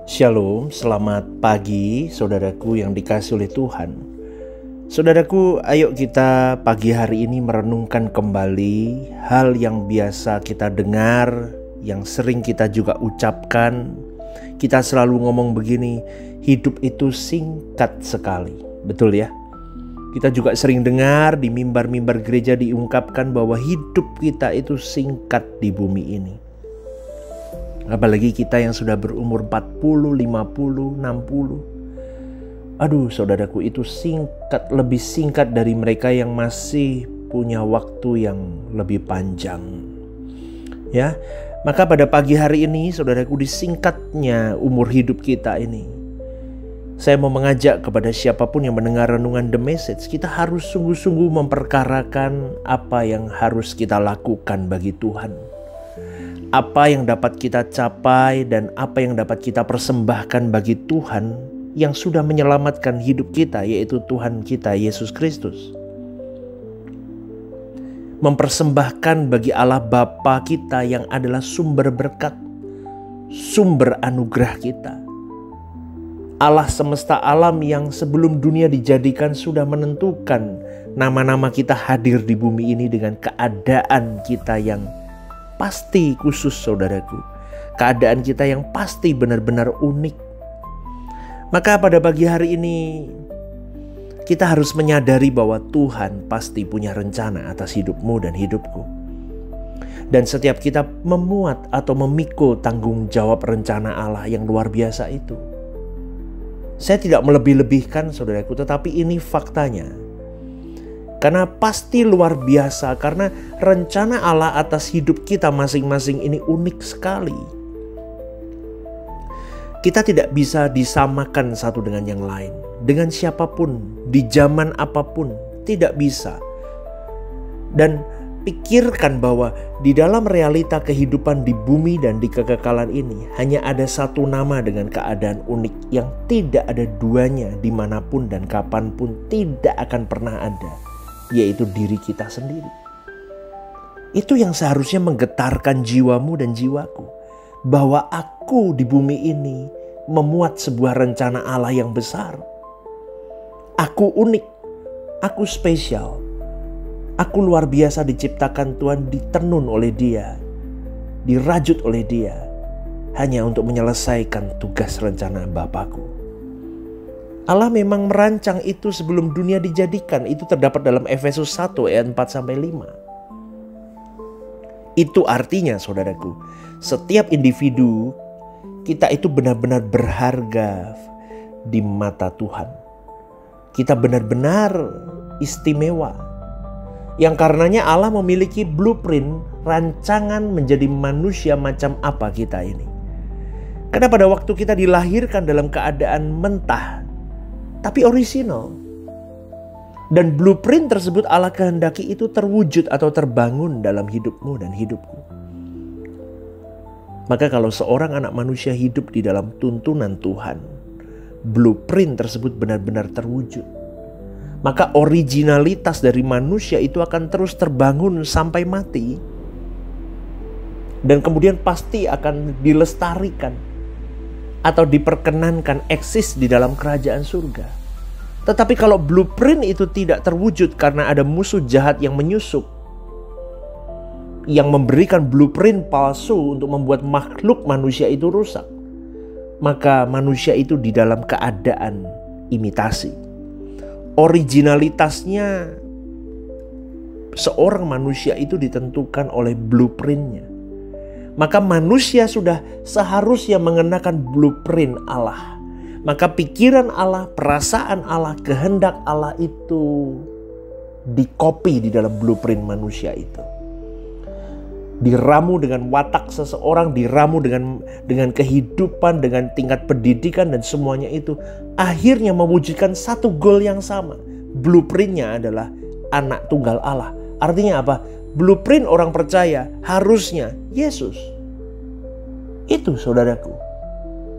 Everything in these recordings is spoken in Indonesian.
Shalom, selamat pagi saudaraku yang dikasihi oleh Tuhan. Saudaraku, ayo kita pagi hari ini merenungkan kembali hal yang biasa kita dengar, yang sering kita juga ucapkan. Kita selalu ngomong begini, hidup itu singkat sekali. Betul ya? Kita juga sering dengar di mimbar-mimbar gereja diungkapkan bahwa hidup kita itu singkat di bumi ini. Apalagi kita yang sudah berumur 40, 50, 60. Aduh saudaraku, itu singkat, lebih singkat dari mereka yang masih punya waktu yang lebih panjang. Ya, maka pada pagi hari ini saudaraku, disingkatnya umur hidup kita ini, saya mau mengajak kepada siapapun yang mendengar renungan The Message, kita harus sungguh-sungguh memperkarakan apa yang harus kita lakukan bagi Tuhan. Apa yang dapat kita capai dan apa yang dapat kita persembahkan bagi Tuhan yang sudah menyelamatkan hidup kita, yaitu Tuhan kita Yesus Kristus. Mempersembahkan bagi Allah Bapa kita yang adalah sumber berkat, sumber anugerah kita. Allah semesta alam yang sebelum dunia dijadikan sudah menentukan nama-nama kita hadir di bumi ini dengan keadaan kita yang pasti khusus saudaraku. Keadaan kita yang pasti benar-benar unik. Maka pada pagi hari ini kita harus menyadari bahwa Tuhan pasti punya rencana atas hidupmu dan hidupku. Dan setiap kita memuat atau memikul tanggung jawab rencana Allah yang luar biasa itu. Saya tidak melebih-lebihkan saudaraku, tetapi ini faktanya. Karena pasti luar biasa, karena rencana Allah atas hidup kita masing-masing ini unik sekali. Kita tidak bisa disamakan satu dengan yang lain. Dengan siapapun, di zaman apapun, tidak bisa. Dan pikirkan bahwa di dalam realita kehidupan di bumi dan di kekekalan ini, hanya ada satu nama dengan keadaan unik yang tidak ada duanya dimanapun dan kapanpun, tidak akan pernah ada. Yaitu diri kita sendiri. Itu yang seharusnya menggetarkan jiwamu dan jiwaku. Bahwa aku di bumi ini memuat sebuah rencana Allah yang besar. Aku unik. Aku spesial. Aku luar biasa diciptakan Tuhan, ditenun oleh Dia. Dirajut oleh Dia. Hanya untuk menyelesaikan tugas rencana Bapakku. Allah memang merancang itu sebelum dunia dijadikan. Itu terdapat dalam Efesus 1 ayat 4-5. Itu artinya saudaraku, setiap individu kita itu benar-benar berharga di mata Tuhan. Kita benar-benar istimewa. Yang karenanya Allah memiliki blueprint rancangan menjadi manusia macam apa kita ini. Karena pada waktu kita dilahirkan dalam keadaan mentah, tapi orisinal. Dan blueprint tersebut Allah kehendaki itu terwujud atau terbangun dalam hidupmu dan hidupku. Maka kalau seorang anak manusia hidup di dalam tuntunan Tuhan, blueprint tersebut benar-benar terwujud. Maka originalitas dari manusia itu akan terus terbangun sampai mati. Dan kemudian pasti akan dilestarikan atau diperkenankan eksis di dalam kerajaan surga. Tetapi kalau blueprint itu tidak terwujud karena ada musuh jahat yang menyusup, yang memberikan blueprint palsu untuk membuat makhluk manusia itu rusak, maka manusia itu di dalam keadaan imitasi. Originalitasnya seorang manusia itu ditentukan oleh blueprintnya. Maka manusia sudah seharusnya mengenakan blueprint Allah. Maka pikiran Allah, perasaan Allah, kehendak Allah itu dikopi di dalam blueprint manusia itu. Diramu dengan watak seseorang, diramu dengan kehidupan, dengan tingkat pendidikan dan semuanya itu. Akhirnya mewujudkan satu goal yang sama. Blueprintnya adalah anak tunggal Allah. Artinya apa? Blueprint orang percaya harusnya Yesus. Itu saudaraku.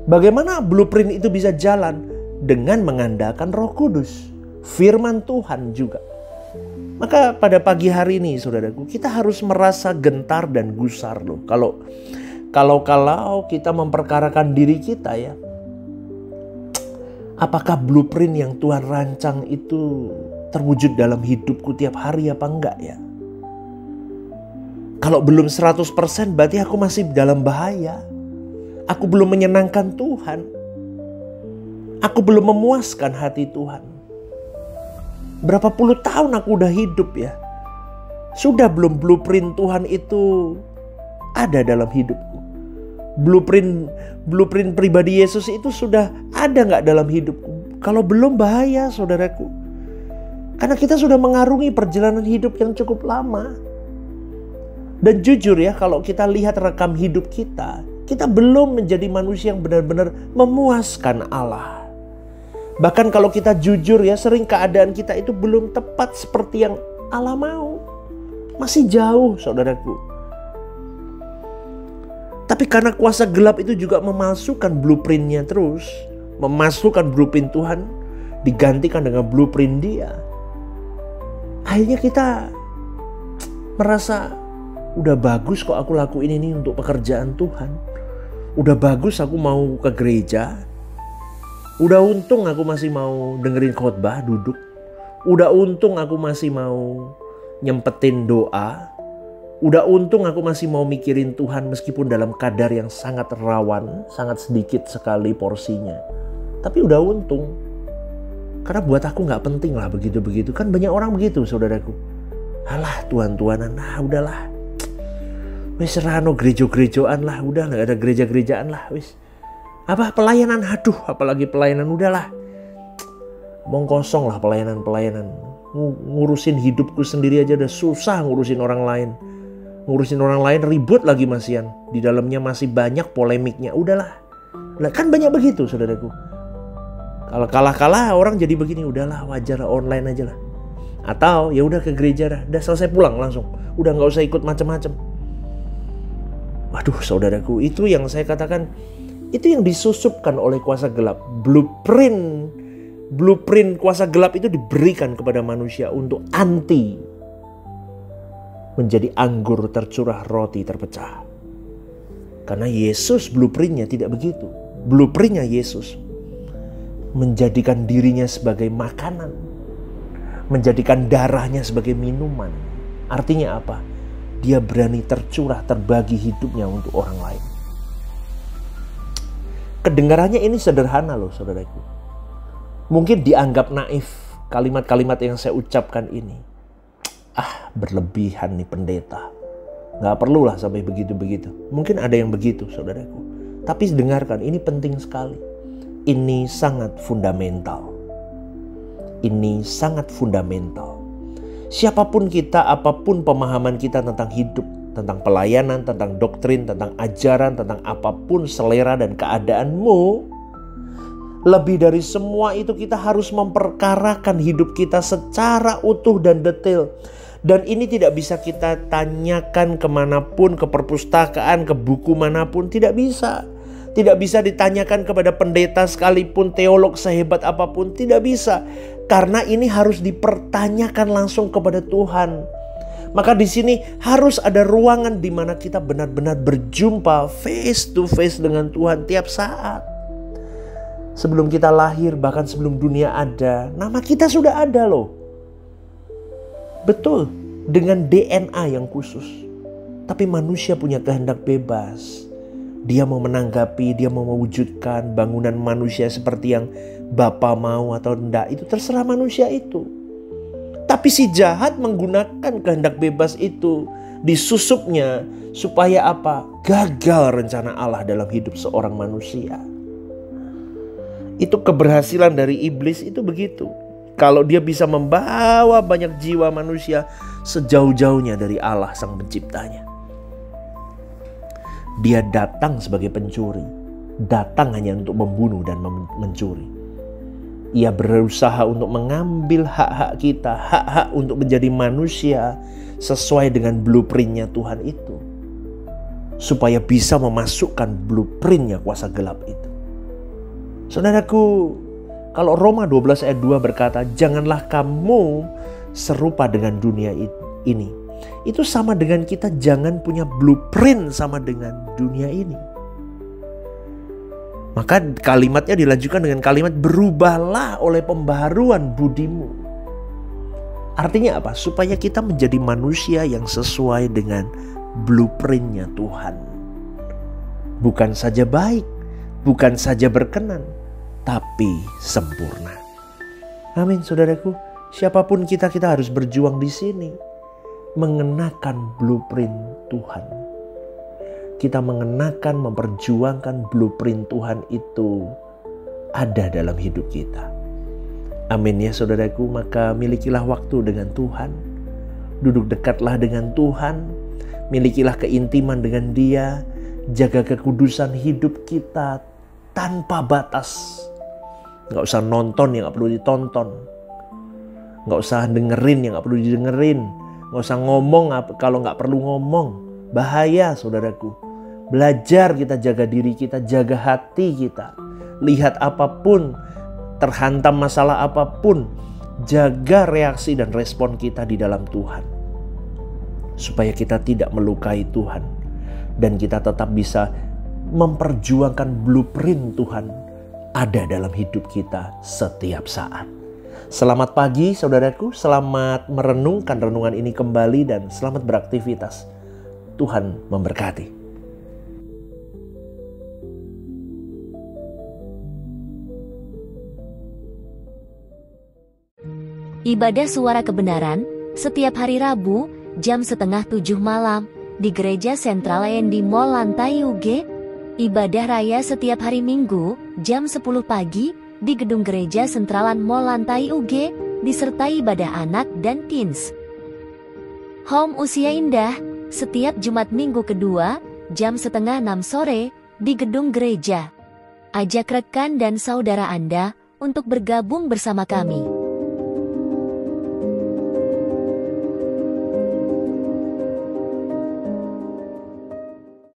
Bagaimana blueprint itu bisa jalan? Dengan mengandalkan Roh Kudus, firman Tuhan juga. Maka pada pagi hari ini saudaraku, kita harus merasa gentar dan gusar loh. Kalau kita memperkarakan diri kita ya, Apakah blueprint yang Tuhan rancang itu terwujud dalam hidupku tiap hari apa enggak ya? Kalau belum 100% berarti aku masih dalam bahaya. Aku belum menyenangkan Tuhan. Aku belum memuaskan hati Tuhan. Berapa puluh tahun aku udah hidup ya. Sudah belum blueprint Tuhan itu ada dalam hidupku? Blueprint pribadi Yesus itu sudah ada gak dalam hidupku? Kalau belum, bahaya saudaraku. Karena kita sudah mengarungi perjalanan hidup yang cukup lama. Dan jujur ya, kalau kita lihat rekam hidup kita, kita belum menjadi manusia yang benar-benar memuaskan Allah. Bahkan kalau kita jujur ya, sering keadaan kita itu belum tepat seperti yang Allah mau. Masih jauh saudaraku. Tapi karena kuasa gelap itu juga memalsukan blueprintnya terus. Memasukkan blueprint Tuhan digantikan dengan blueprint dia. Akhirnya kita merasa udah bagus kok aku lakuin ini untuk pekerjaan Tuhan. Udah bagus aku mau ke gereja. Udah untung aku masih mau dengerin khotbah duduk. Udah untung aku masih mau nyempetin doa. Udah untung aku masih mau mikirin Tuhan meskipun dalam kadar yang sangat rawan, sangat sedikit sekali porsinya. Tapi udah untung. Karena buat aku gak penting lah begitu-begitu. Kan banyak orang begitu saudaraku. Alah Tuhan-Tuhanan, udahlah. Wis serano gereja-gerejaan lah, udah gak ada gereja-gerejaan lah. Wis apa pelayanan, aduh apalagi pelayanan, udahlah. Omong kosong lah pelayanan. Ngurusin hidupku sendiri aja udah susah ngurusin orang lain. Ngurusin orang lain ribut lagi masian. Di dalamnya masih banyak polemiknya, udahlah. Lah kan banyak begitu saudaraku. Kalau kalah orang jadi begini, udahlah wajar online aja lah. Atau ya udah ke gereja dah, udah selesai pulang langsung. Udah nggak usah ikut macam-macam. Waduh saudaraku, itu yang saya katakan, itu yang disusupkan oleh kuasa gelap. Blueprint kuasa gelap itu diberikan kepada manusia untuk anti menjadi anggur tercurah roti terpecah. Karena Yesus blueprintnya tidak begitu. Blueprintnya Yesus menjadikan dirinya sebagai makanan, menjadikan darahnya sebagai minuman. Artinya apa? Dia berani tercurah, terbagi hidupnya untuk orang lain. Kedengarannya ini sederhana loh saudaraku. Mungkin dianggap naif kalimat-kalimat yang saya ucapkan ini. Berlebihan nih pendeta. Gak perlulah sampai begitu-begitu. Mungkin ada yang begitu saudaraku. Tapi dengarkan, ini penting sekali. Ini sangat fundamental. Ini sangat fundamental. Siapapun kita, apapun pemahaman kita tentang hidup, tentang pelayanan, tentang doktrin, tentang ajaran, tentang apapun selera dan keadaanmu, lebih dari semua itu kita harus memperkarakan hidup kita secara utuh dan detail. Dan ini tidak bisa kita tanyakan kemanapun, ke perpustakaan, ke buku manapun, tidak bisa. Tidak bisa ditanyakan kepada pendeta sekalipun, teolog sehebat apapun, tidak bisa. Karena ini harus dipertanyakan langsung kepada Tuhan. Maka di sini harus ada ruangan di mana kita benar-benar berjumpa face to face dengan Tuhan tiap saat. Sebelum kita lahir, bahkan sebelum dunia ada, nama kita sudah ada loh. Betul, dengan DNA yang khusus. Tapi manusia punya kehendak bebas. Dia mau menanggapi, dia mau mewujudkan bangunan manusia seperti yang Bapa mau atau enggak, itu terserah manusia itu. Tapi si jahat menggunakan kehendak bebas itu, disusupnya supaya apa? Gagal rencana Allah dalam hidup seorang manusia. Itu keberhasilan dari iblis itu begitu. Kalau dia bisa membawa banyak jiwa manusia sejauh-jauhnya dari Allah sang penciptanya. Dia datang sebagai pencuri, datang hanya untuk membunuh dan mencuri. Ia berusaha untuk mengambil hak-hak kita, hak-hak untuk menjadi manusia sesuai dengan blueprintnya Tuhan itu. Supaya bisa memasukkan blueprintnya kuasa gelap itu. Saudaraku, kalau Roma 12 ayat 2 berkata, janganlah kamu serupa dengan dunia ini. Itu sama dengan kita jangan punya blueprint sama dengan dunia ini. Maka kalimatnya dilanjutkan dengan kalimat berubahlah oleh pembaharuan budimu. Artinya apa? Supaya kita menjadi manusia yang sesuai dengan blueprintnya Tuhan. Bukan saja baik, bukan saja berkenan, tapi sempurna. Amin, saudaraku. Siapapun kita harus berjuang di sini. Mengenakan blueprint Tuhan. Kita mengenakan, memperjuangkan blueprint Tuhan itu ada dalam hidup kita. Amin ya saudaraku, maka milikilah waktu dengan Tuhan. Duduk dekatlah dengan Tuhan. Milikilah keintiman dengan Dia. Jaga kekudusan hidup kita tanpa batas. Gak usah nonton yang gak perlu ditonton. Gak usah dengerin yang gak perlu didengerin. Gak usah ngomong kalau gak perlu ngomong. Bahaya saudaraku. Belajar kita jaga diri kita, jaga hati kita. Lihat apapun, terhantam masalah apapun, jaga reaksi dan respon kita di dalam Tuhan. Supaya kita tidak melukai Tuhan. Dan kita tetap bisa memperjuangkan blueprint Tuhan ada dalam hidup kita setiap saat. Selamat pagi saudaraku, selamat merenungkan renungan ini kembali dan selamat beraktivitas. Tuhan memberkati. Ibadah Suara Kebenaran setiap hari Rabu jam 6:30 malam di Gereja Sentral di Mall Lantai UG. Ibadah Raya setiap hari Minggu jam 10 pagi di Gedung Gereja Sentralan Mall Lantai UG disertai ibadah anak dan teens. Home Usia Indah setiap Jumat Minggu kedua jam 5:30 sore di Gedung Gereja. Ajak rekan dan saudara Anda untuk bergabung bersama kami.